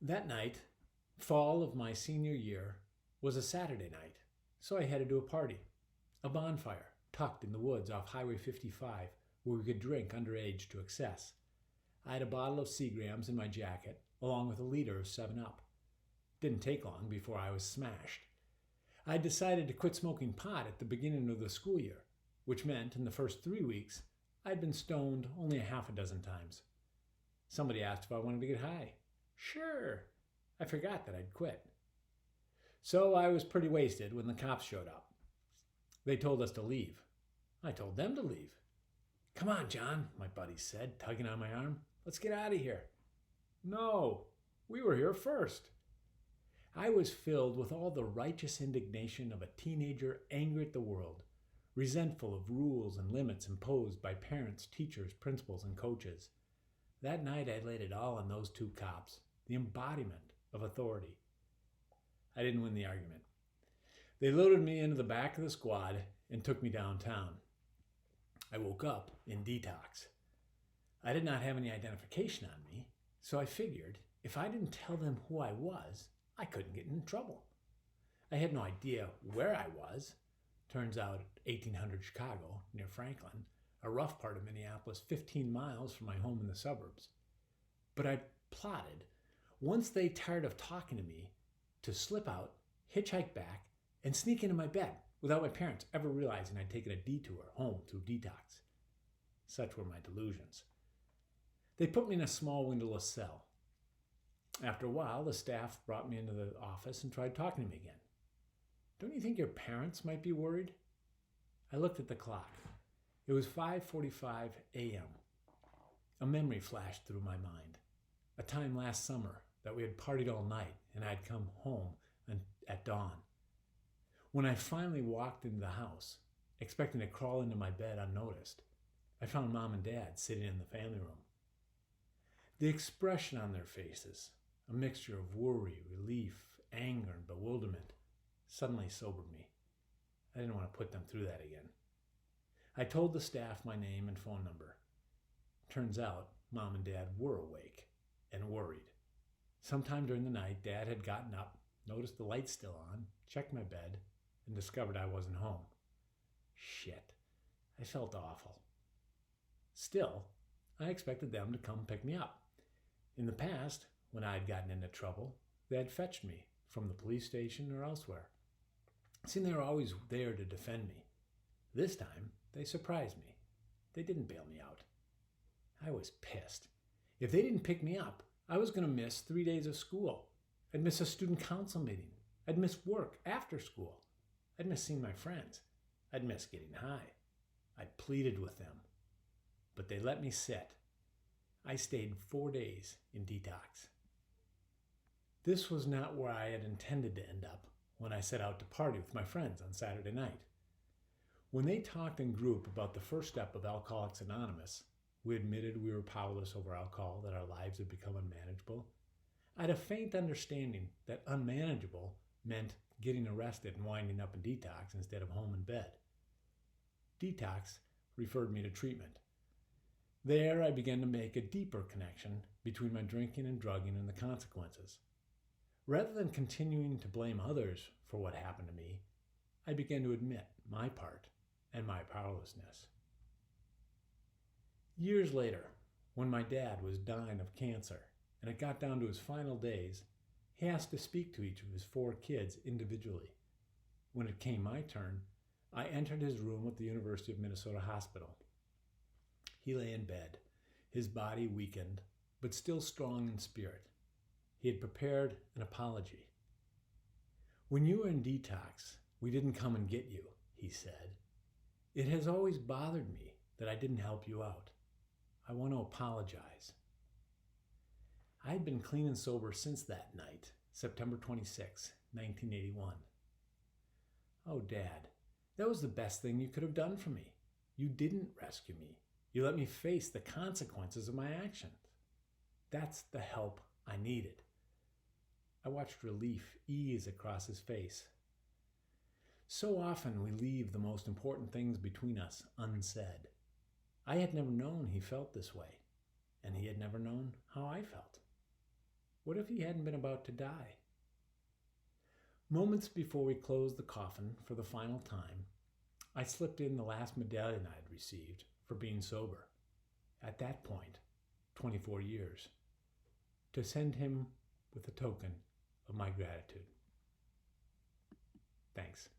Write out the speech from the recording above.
That night, fall of my senior year, was a Saturday night, so I headed to a party. A bonfire, tucked in the woods off Highway 55, where we could drink underage to excess. I had a bottle of Seagrams in my jacket, along with a liter of 7 Up. Didn't take long before I was smashed. I had decided to quit smoking pot at the beginning of the school year, which meant in the first 3 weeks I had been stoned only a half a dozen times. Somebody asked if I wanted to get high. Sure. I forgot that I'd quit. So I was pretty wasted when the cops showed up. They told us to leave. I told them to leave. Come on, John, my buddy said, tugging on my arm. Let's get out of here. No, we were here first. I was filled with all the righteous indignation of a teenager angry at the world, resentful of rules and limits imposed by parents, teachers, principals, and coaches. That night I laid it all on those 2 cops, the embodiment of authority. I didn't win the argument. They loaded me into the back of the squad and took me downtown. I woke up in detox. I did not have any identification on me, so I figured if I didn't tell them who I was, I couldn't get in trouble. I had no idea where I was. Turns out 1800 Chicago, near Franklin, a rough part of Minneapolis, 15 miles from my home in the suburbs. But I plotted, once they tired of talking to me, to slip out, hitchhike back, and sneak into my bed without my parents ever realizing I'd taken a detour home through detox. Such were my delusions. They put me in a small windowless cell. After a while, the staff brought me into the office and tried talking to me again. Don't you think your parents might be worried? I looked at the clock. It was 5:45 a.m. A memory flashed through my mind. A time last summer that we had partied all night and I had come home at dawn. When I finally walked into the house, expecting to crawl into my bed unnoticed, I found Mom and Dad sitting in the family room. The expression on their faces, a mixture of worry, relief, anger, and bewilderment, suddenly sobered me. I didn't want to put them through that again. I told the staff my name and phone number. Turns out Mom and Dad were awake and worried. Sometime during the night, Dad had gotten up, noticed the lights still on, checked my bed, and discovered I wasn't home. Shit. I felt awful. Still, I expected them to come pick me up. In the past, when I had gotten into trouble, they had fetched me from the police station or elsewhere. It seemed they were always there to defend me. This time, they surprised me. They didn't bail me out. I was pissed. If they didn't pick me up, I was going to miss 3 days of school. I'd miss a student council meeting. I'd miss work after school. I'd miss seeing my friends. I'd miss getting high. I pleaded with them. But they let me sit. I stayed 4 days in detox. This was not where I had intended to end up when I set out to party with my friends on Saturday night. When they talked in group about the first step of Alcoholics Anonymous, we admitted we were powerless over alcohol, that our lives had become unmanageable. I had a faint understanding that unmanageable meant getting arrested and winding up in detox instead of home in bed. Detox referred me to treatment. There I began to make a deeper connection between my drinking and drugging and the consequences. Rather than continuing to blame others for what happened to me, I began to admit my part and my powerlessness. Years later, when my dad was dying of cancer and it got down to his final days, he asked to speak to each of his 4 kids individually. When it came my turn, I entered his room at the University of Minnesota Hospital. He lay in bed, his body weakened, but still strong in spirit. He had prepared an apology. "When you were in detox, we didn't come and get you," he said. "It has always bothered me that I didn't help you out. I want to apologize." I had been clean and sober since that night, September 26, 1981. "Oh, Dad, that was the best thing you could have done for me. You didn't rescue me. You let me face the consequences of my actions. That's the help I needed." I watched relief ease across his face. So often we leave the most important things between us unsaid. I had never known he felt this way, and he had never known how I felt. What if he hadn't been about to die? Moments before we closed the coffin for the final time, I slipped in the last medallion I had received for being sober, at that point, 24 years, to send him with a token of my gratitude. Thanks.